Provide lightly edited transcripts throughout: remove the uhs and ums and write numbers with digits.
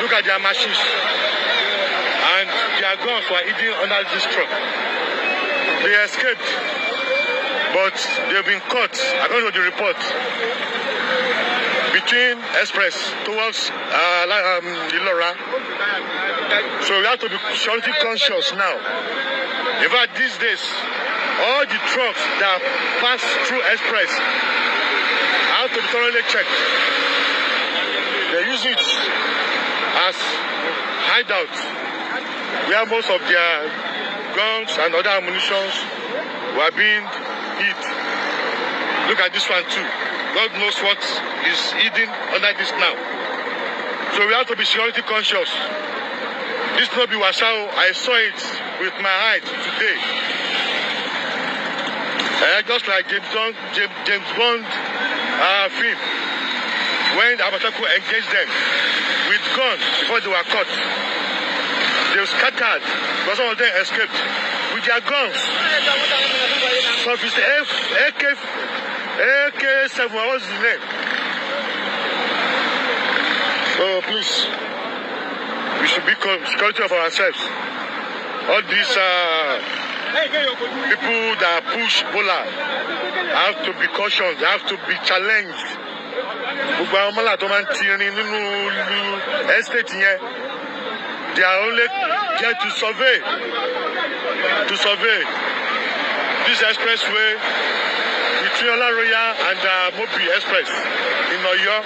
Look at their machines. And their guns were hidden under this truck. They escaped, but they've been caught, according to the report, between Express towards Ilora. So we have to be security conscious now. In fact, these days, all the trucks that pass through Express have to be thoroughly checked. They use it as hideouts, where most of their guns and other ammunitions were being hid. Look at this one too. God knows what is hidden under this now. So we have to be security conscious. This no be Wasao. I saw it with my eyes today. Just like James Bond film, when Abataku engaged them with guns before they were caught. They were scattered, but some of them escaped with their guns. So if it's AK-7, what's his name? So please, we should be security of ourselves. All these people that push Bola have to be cautioned, they have to be challenged. They are only there to survey this expressway between Ola Royal and Mobi Express in Oyo.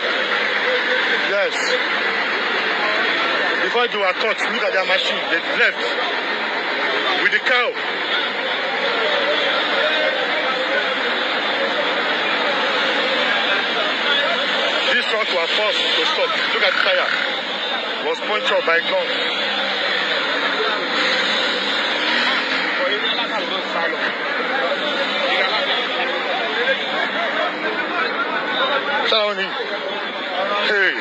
Yes. Before they were caught, look at their machine. They left with the cow. These trucks were forced to stop. Look at the tire. It was punctured by guns. Hey.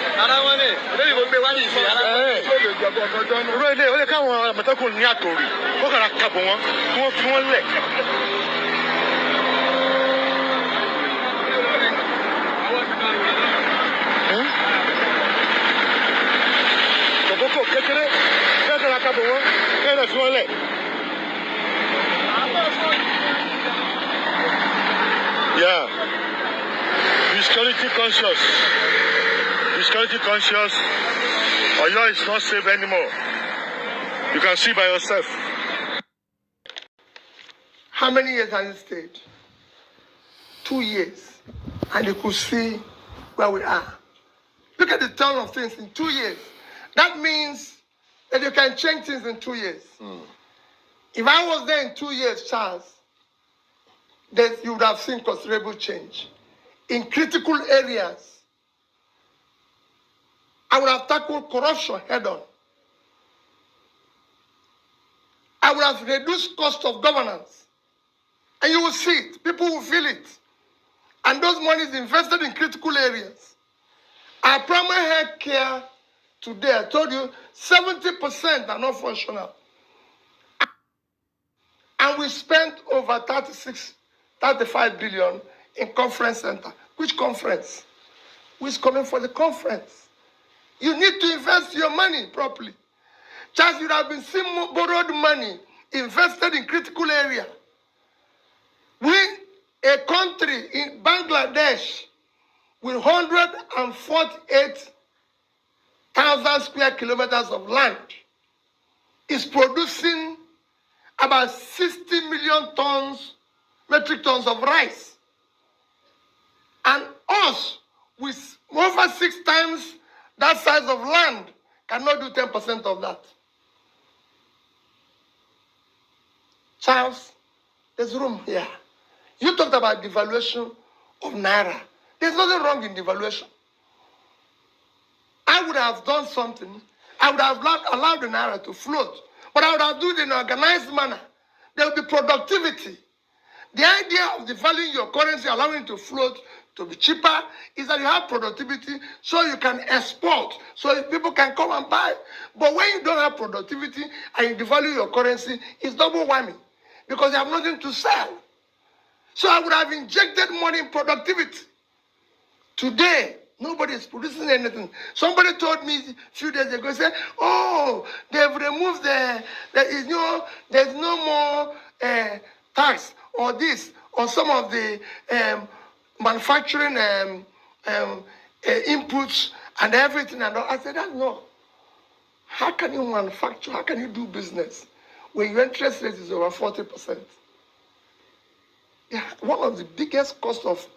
Yeah. Be security conscious. Be security conscious. Oyo is not safe anymore. You can see by yourself. How many years has it stayed? 2 years. And you could see where we are. Look at the turn of things in 2 years. That means that you can change things in 2 years. If I was there in 2 years, Charles, that you would have seen considerable change. In critical areas, I would have tackled corruption head on. I would have reduced cost of governance. And you will see it. People will feel it. And those monies invested in critical areas. Our primary health care today, I told you, 70% are not functional. And we spent over 35 billion in conference center. Which conference? Who is coming for the conference? You need to invest your money properly. Just you have been seeing borrowed money invested in critical area. We, a country in Bangladesh with 148,000 square kilometers of land, is producing about 60 million metric tons of rice. And us, with over 6 times that size of land, cannot do 10% of that. Charles, there's room here. You talked about devaluation of Naira. There's nothing wrong in devaluation. I would have done something. I would have allowed the Naira to float. But I would have done it in an organized manner. There will be productivity. The idea of devaluing your currency, allowing it to float, to be cheaper, is that you have productivity so you can export, so people can come and buy. But when you don't have productivity and you devalue your currency, it's double whammy because you have nothing to sell. So I would have injected money in productivity. Today, Nobody is producing anything. Somebody told me a few days ago, said, oh, they've removed there's no more tax or this or some of the manufacturing inputs and everything and all. I said, no. How can you manufacture? How can you do business when your interest rate is over 40%? Yeah, one of the biggest costs of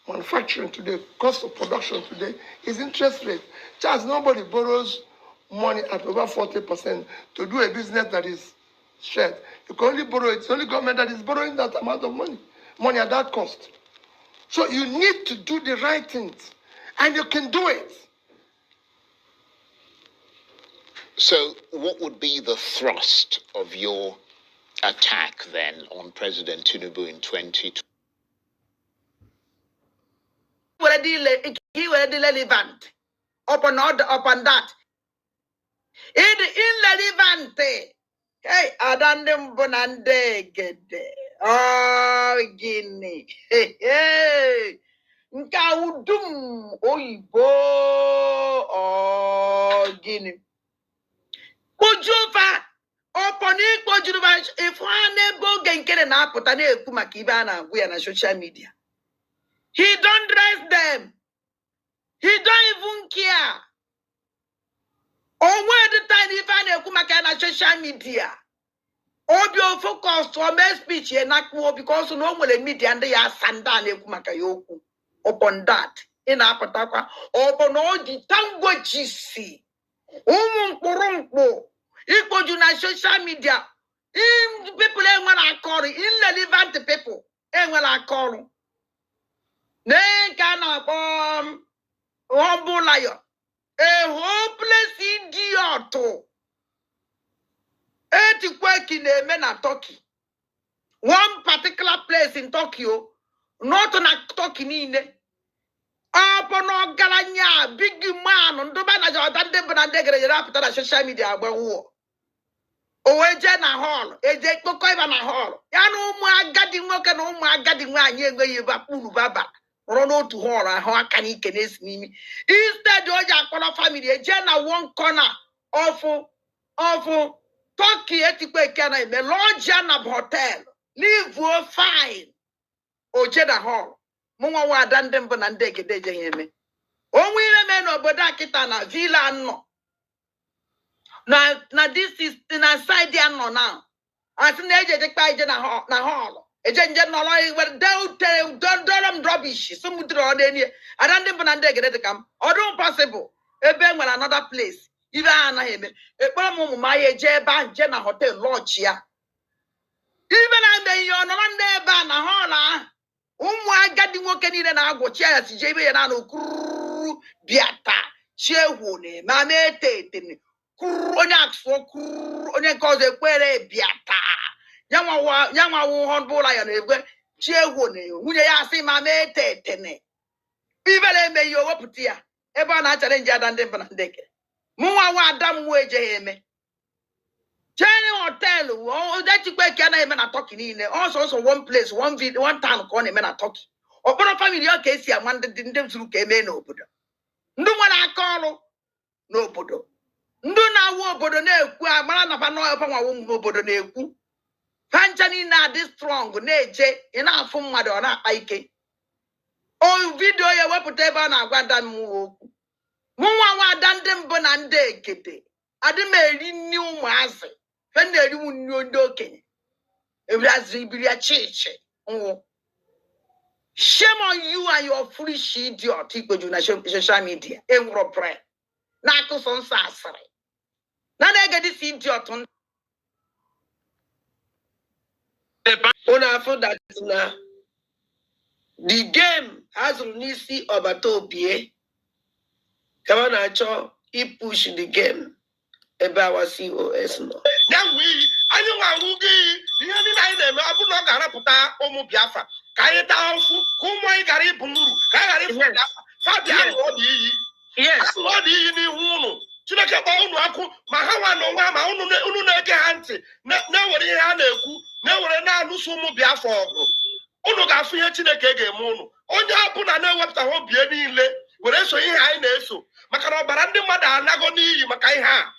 manufacturing today, cost of production today, is interest rate. Just nobody borrows money at over 40% to do a business that is shared. You can only borrow, it's only government that is borrowing that amount of money at that cost. So you need to do the right things, and you can do it. So what would be the thrust of your attack then on President Tinubu in 2020? He already relevant upon that. Irrelevant. Hey, Adandem Bonande Gede. Oh, Guinea. Hey. Nkaudum Oibo. Oh, Guinea. Kujuva. Upon equal Juva. If one go get an apple, and a Kumakibana, we are on social media. He don't dress them. He don't even care. Oh, where the time he find a Kumakana social media. Or be focused on my speech and not more because normally media and they are sandan a Kumakayoku. Upon that, in Apataka, upon all the tango GC. Kurumpo. Equal to social media. In people ain't when I call it, irrelevant people. Ain't when I call them. They cannot humble liar. A hopeless idiot. Eti kweki na-eme na Turkey. One particular place in Tokyo, not na Turkey niile. Upon no galanya, big man, ndoba na Jordan de Bonandegre, rapita na social media agbawo. Oweje na hall, eje koko iba na hall. Ya no umu agadi nwoke na umu agadi nwanyi enwe yiba pulu baba. Rono to hall, ahụ aka n'ike n'esi n'imi. Instead, oja akpọrọ family, eje na one corner of Turkey etikwe kana ime lodge na hotel live fine oje na hall munwa wa adande mbo na ndegede je yeme onwe ire me no obodo akita na villa no na this is na side ya no now as na eje Kpai je na hall eje nje no lo we don't rubbish somudro odeni adande mbo na ndegede kam odun possible ebe nwere another place. Ibe anaghị eme ekpere m ụmụ m anya eje ebe ahụ je na hotel lodge ya ibe na-eme ihe ọ nọrọ n'ebe a na họl ahụ ụmụ agadi nwoke niile na-agwụchi ya si je ibe ya na okuru bịata chiegwu na-eme ama ete onye akụsụ kuru onye nke ọzọ ekwere bịata ya nwawu họbụla ya na-egwe chiegwu na nwunye ya asị ma ama ete etene ibe na-eme ihe o wepụta ya ebe ọ na-achara nje ada ndị mba na ndeke Mwa wa Adam weje eme. Jenny hotel, oh, that you can eme na Turkey niile. Also one place, one town called eme na Turkey. Obodo family case ya man didn't through eme no obodo. Ndu wana akọrọ n'obodo. Ndu na wo obodo na-ekwu amara na fa no efa nwa wo obodo na-ekwu. Fanchani na dị strong na-eje ina afụ mmadụ ọ na-akpa ike. O video ya wepụta ebe a na-agwa Adam okwu. Mwa wa dande mbo na ndegede. Adi me eri ni ụmụazị. Fe na eri nni ndị okenye. Ebiazi ibiria chiche. Shame on you and your foolish idiot. Ikweju na social media. Enwuro prayer. Na akụsọ nsọ asịrị. Na na-egedi si idiot. Una afọ that na the game azụrụ n'isi ọbata obie. Come on, Acho, he push the game about our COS. No. Then I know who be the only name. I would not Garaputa, Omo Biafra. Kayeta, Kumai Gari Bunuru, Kayari Fabian, yes, Lord, you know, Chunaka Baku, Mahawa, no Mama, Ununeke Hanti, nobody Haneku, nowhere now, Lusumu Biafra. Uno Gafia Chineke Mono. On your put a no what I hope you were so ihe anyị na-eso maka na ọbara ndị mmadụ anago n'iyi maka ihe a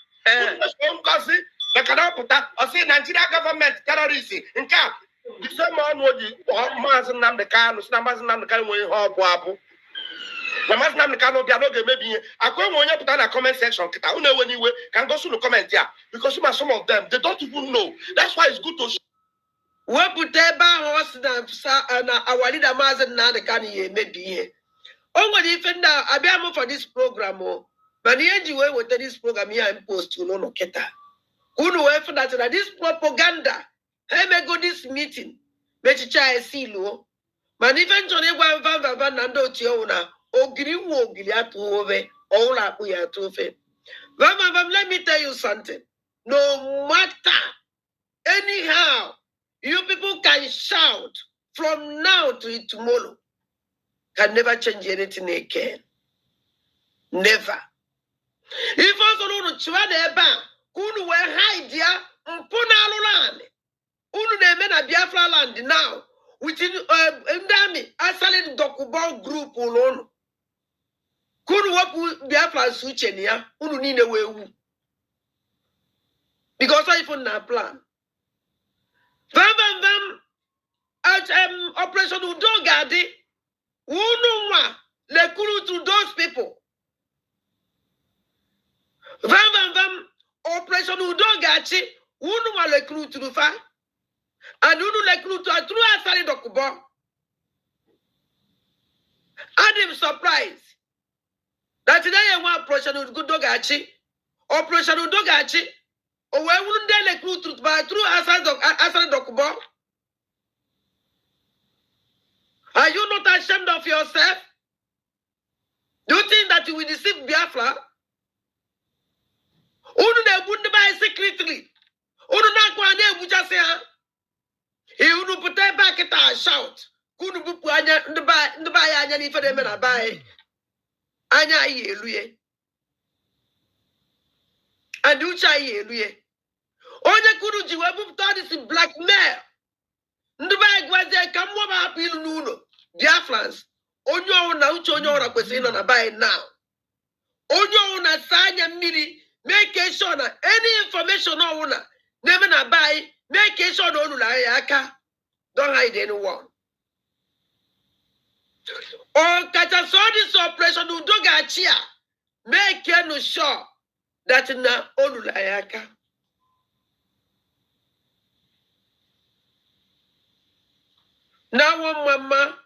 ngozi maka na ọpụta ọsị Nigeria gọọmenti terrorist nke a disema ọnụ oji maazị Nnamdi Kanu si na maazị Nnamdi Kanu nwere ihe ọbụ abụ na maazị Nnamdi Kanu bịa n'oge emebi ihe akwa enwe onye pụta na comment section kịta unu ewe n'iwe ka ngosi unu comment ya because some of them they don't even know. That's why it's good to wepụta ebe ahụ ọ sị na our leader maazị Nnamdi Kanu ya emebi ihe. O nwere ife ndị abịa m for this program o mana ihe ji wee weta this program ihe m post n'ụlọ kịta unu wee fụdata na this propaganda ha emego this meeting mechicha esi iluo mana ife nchọrọ ịgwa mvamvava na ndị otu ọwụ na ogiri nwa ogiri atụ ofe ọwụrụ akpụ ya atụ ofe. Vamvavam, let me tell you something. No matter anyhow you people can shout from now to tomorrow can never change anything again. Never. If also unu chwa na ebe a unu we hide ya mpu na alụland unu na-eme na Biafra land now within ndị amị asali dokubo group unu kunu wepụ Biafra suche na ya unu niile wee wu because of ife na plan vam Operation Udo ga-adị unu nwa lekuru to those people. Vam Operation Udo gachi unu wa lekuru to the fa and unu lekuru to through asali dokubo. I'm surprised that today you want Operation Udo gachi Operation Udo gachi o we unu de lekuru to by through asali dokubo. Are you not ashamed of yourself? Do you think that you will deceive Biafra? Unu na-egbu ndị bayi secretly. Unu na-akwa na-egbu jasị ha. Unu pụta ebe a kịta shout. Unu bupụ anya ndị bayi anya n'ife na-eme na bayi. Anya anyị eluye. And uche anyị eluye. Onye kunu ji wee bupụta this blackmail. Ndị bayi gwazie ka mmụọ ma hapụ ilu n'ụlọ. Biafrans. Onye ọwụ na uche onye ọra kwesịrị ịnọ na bayi now. Onye ọwụ na saa anya mmiri. Make sure na any information ọwụ na na-eme na bayi. Make sure na onu la ya aka. Don't hide anyone. Or kachasị all this Operation Udo ga-achị a. Make sure that na onu la ya aka. Na one mama,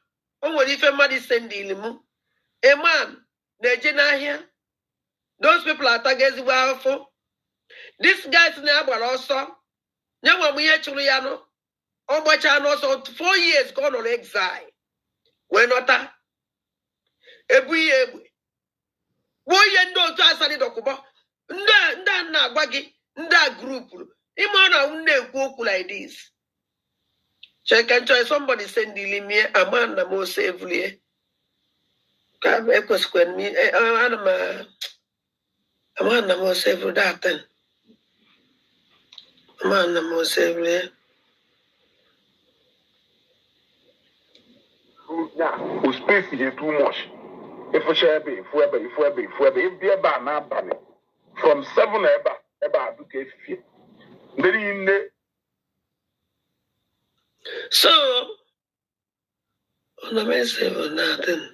o nwere ife mmadụ sendili mụ. A man na-eje n'ahịa. Those people are ezigbo afọ. This guy na-agbara ọsọ. Nyenwe m ihe chụrụ ya nọ. Ọ gbachaa n'ọsọ 4 years ka ọ nọ n'exile. Wee nọta. Ebu ihe egbe. Gbuo ihe ndị otu asali dọkụbọ. Ndị a na-agwa gị. Ndị a grupuru. Ime ọ na na-ekwu okwu like this. Check and try somebody send me a man na mo save li. Ka me kwesịkwen mi ana ma a man na mo save that then. A man na mo save li. Now, we space here too much. If we share be, if be about na bani from 7 eba to kefi. Then So, on a message or nothing.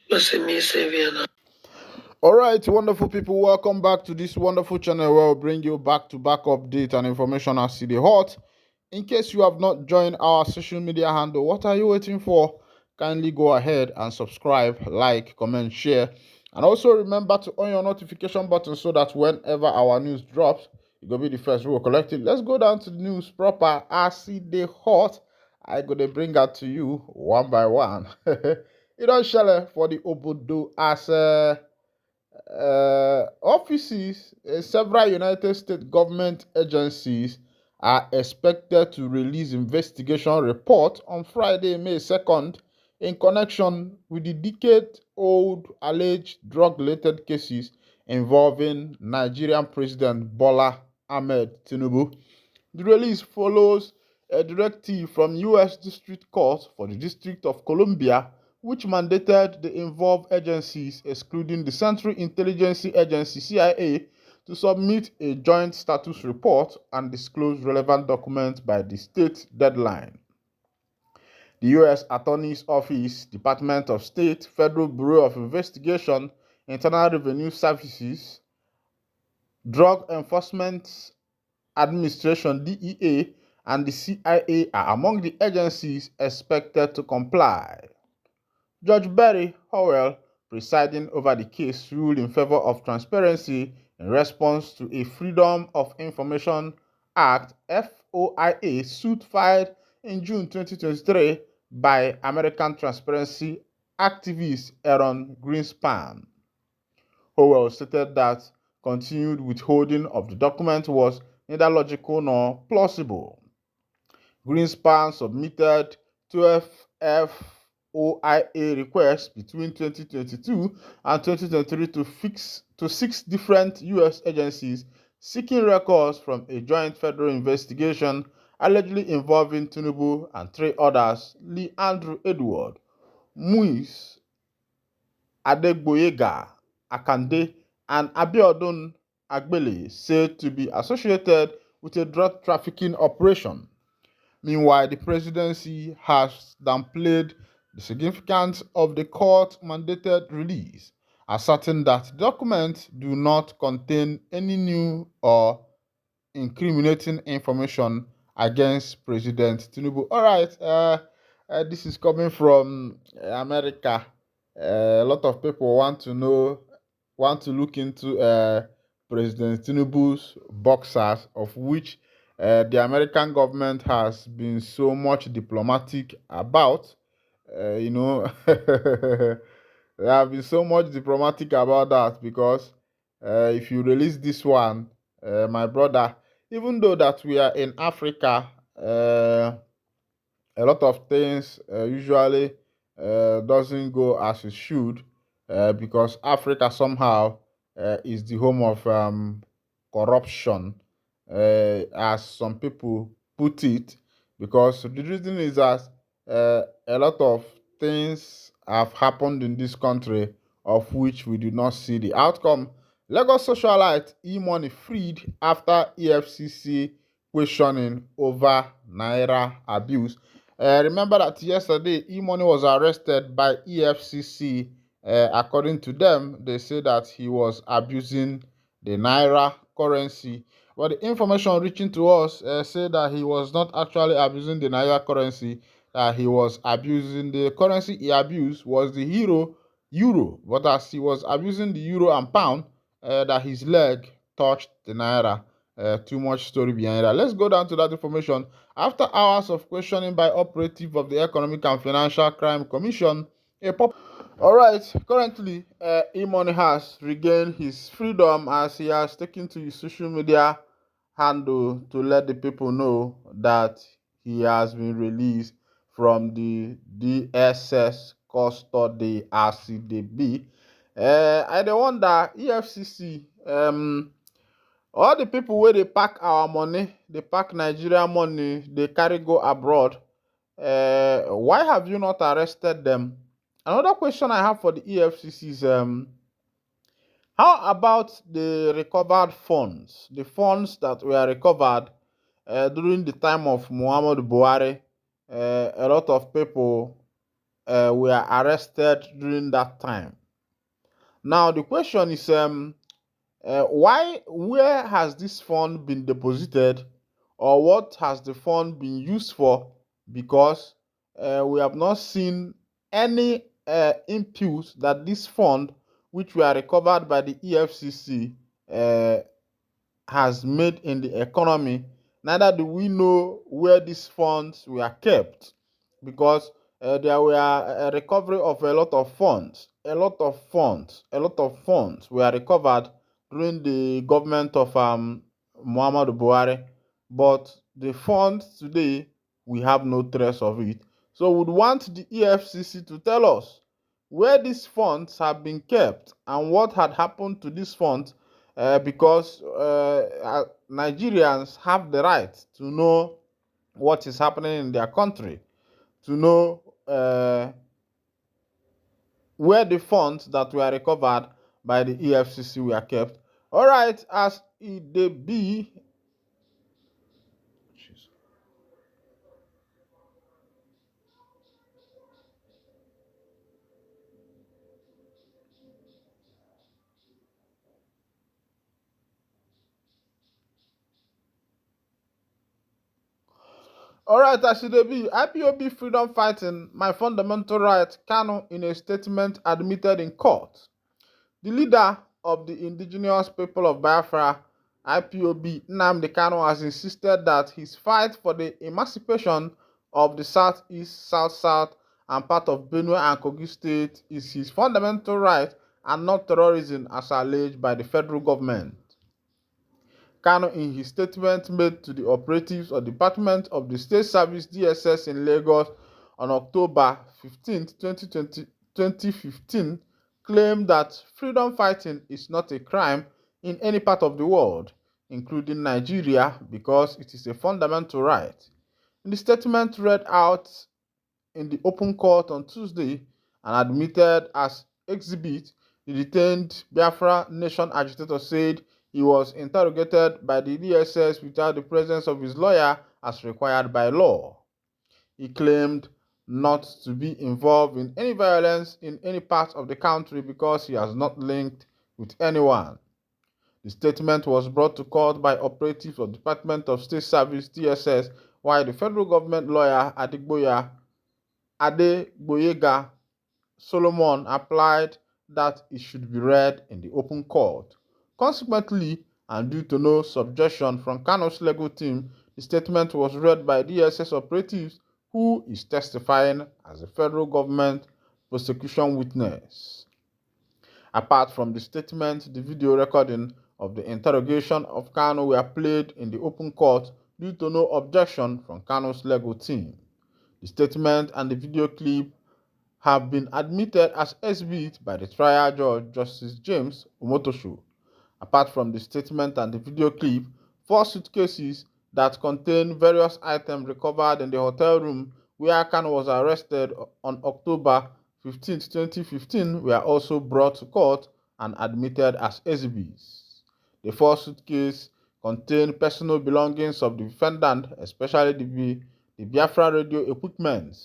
What's me saving now? All right, wonderful people, welcome back to this wonderful channel where we'll bring you back-to-back update and information as see the hot. In case you have not joined our social media handle, what are you waiting for? Kindly go ahead and subscribe, like, comment, share, and also remember to on your notification button so that whenever our news drops, you go be the first we will collect it. Let's go down to the news proper. I see the hot. I go to bring that to you one by one. It don't share for the Obodo as offices. Several United States government agencies are expected to release investigation report on Friday, May 2nd, in connection with the decade-old alleged drug-related cases involving Nigerian President Bola Ahmed Tinubu. The release follows a directive from U.S. District Court for the District of Columbia, which mandated the involved agencies, excluding the Central Intelligence Agency (CIA), to submit a joint status report and disclose relevant documents by the state deadline. The U.S. Attorney's Office, Department of State, Federal Bureau of Investigation, Internal Revenue Services, Drug Enforcement Administration (DEA), and the CIA are among the agencies expected to comply. Judge Barry Howell, presiding over the case, ruled in favor of transparency in response to a Freedom of Information Act (FOIA) suit filed in June 2023 by American transparency activist Aaron Greenspan. Howell stated that continued withholding of the document was neither logical nor plausible. Greenspan submitted 12 FOIA requests between 2022 and 2023 to 6 different U.S. agencies seeking records from a joint federal investigation allegedly involving Tinubu and 3 others: Lee Andrew Edward, Muiz Adegboyega Akande, and Abiodun Agbele, said to be associated with a drug trafficking operation. Meanwhile, the presidency has downplayed the significance of the court-mandated release, asserting that documents do not contain any new or incriminating information against President Tinubu. All right, this is coming from America. A lot of people want to look into President Tinubu's boxers, of which the American government has been so much diplomatic about. They have been so much diplomatic about that because if you release this one, my brother, even though that we are in Africa, a lot of things usually doesn't go as it should because Africa somehow is the home of corruption, as some people put it, because the reason is that a lot of things have happened in this country of which we do not see the outcome. Lagos socialite E-Money freed after EFCC questioning over Naira abuse. Remember that yesterday E-Money was arrested by EFCC. According to them, they say that he was abusing the Naira currency. But the information reaching to us say that he was not actually abusing the Naira currency, that he was abusing the currency he abused was the euro. But as he was abusing the euro and pound, that his leg touched the Naira. Too much story behind that. Let's go down to that information. After hours of questioning by operative of the Economic and Financial Crime Commission, all right, currently, E-Money has regained his freedom as he has taken to his social media handle to let the people know that he has been released from the DSS custody as it be. I dey wonder, EFCC, all the people where they pack our money, they pack Nigeria money, they carry go abroad. Why have you not arrested them? Another question I have for the EFCC is, how about the recovered funds, the funds that were recovered during the time of Muhammad Buhari? A lot of people were arrested during that time. Now the question is, where has this fund been deposited, or what has the fund been used for? Because we have not seen any input that this fund, which were recovered by the EFCC, has made in the economy. Neither do we know where these funds were kept, because there were a recovery of a lot of funds. A lot of funds were recovered during the government of Muhammad Buhari, but the funds today, we have no trace of it. So we would want the EFCC to tell us where these funds have been kept and what had happened to these funds, because Nigerians have the right to know what is happening in their country, to know where the funds that were recovered by the EFCC were kept. All right, as it dey be. All right, as it dey be, IPOB freedom fighting, my fundamental right, Kanu, in a statement admitted in court. The leader of the indigenous people of Biafra, IPOB, Nnamdi Kanu, has insisted that his fight for the emancipation of the Southeast, South-South, and part of Benue and Kogi State is his fundamental right and not terrorism as alleged by the federal government. Kanu, in his statement made to the operatives of the Department of the State Service DSS in Lagos on October 15, 2015, claimed that freedom fighting is not a crime in any part of the world, including Nigeria, because it is a fundamental right. In the statement read out in the open court on Tuesday and admitted as exhibit, the detained Biafra Nation agitator said he was interrogated by the DSS without the presence of his lawyer as required by law. He claimed not to be involved in any violence in any part of the country because he has not linked with anyone. The statement was brought to court by operatives of the Department of State Service DSS, while the federal government lawyer Adegboyega Solomon applied that it should be read in the open court. Consequently, and due to no suggestion from Kanu's legal team, the statement was read by DSS operatives who is testifying as a federal government prosecution witness. Apart from the statement, the video recording of the interrogation of Kanu were played in the open court due to no objection from Kanu's legal team. The statement and the video clip have been admitted as exhibit by the trial judge, Justice James Omotosho. Apart from the statement and the video clip, 4 suitcases that contain various items recovered in the hotel room where Kanu was arrested on October 15, 2015 were also brought to court and admitted as exhibits. The 4 suitcases contain personal belongings of the defendant, especially the Biafra radio equipment.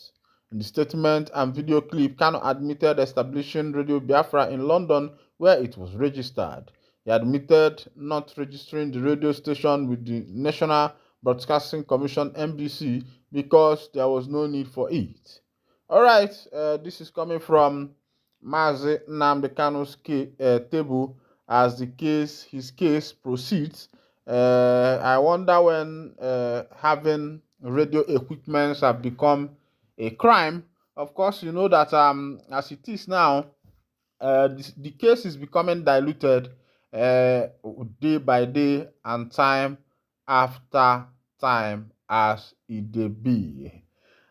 In the statement and video clip, Kanu admitted establishing Radio Biafra in London where it was registered. He admitted not registering the radio station with the National Broadcasting Commission (NBC) because there was no need for it. All right, this is coming from Mazi Nnamdi Kanu's table as his case proceeds. I wonder when having radio equipments have become a crime. Of course, you know that as it is now, the case is becoming diluted day by day and time after time as it dey be.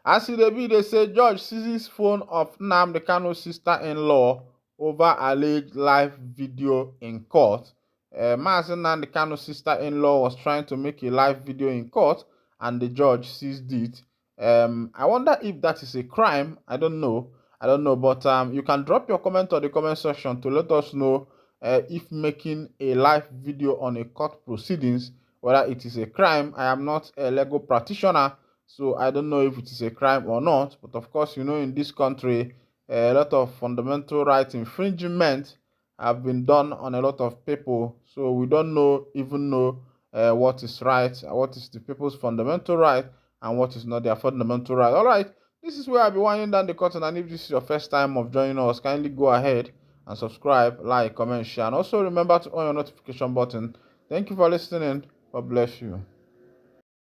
As it dey be, they say judge seizes phone of Nnamdi Kanu's sister-in-law over alleged live video in court. Mazi Nnamdi Kanu's sister-in-law was trying to make a live video in court and the judge seized it. I wonder if that is a crime. I don't know, but you can drop your comment on the comment section to let us know if making a live video on a court proceedings, whether it is a crime. I am not a legal practitioner, so I don't know if it is a crime or not. But of course, you know, in this country, a lot of fundamental rights infringement have been done on a lot of people, so we don't even know what is right, what is the people's fundamental right, and what is not their fundamental right. All right, this is where I'll be winding down the curtain, and if this is your first time of joining us, kindly go ahead and subscribe, like, comment, share, and also remember to on your notification button. Thank you for listening. God bless you.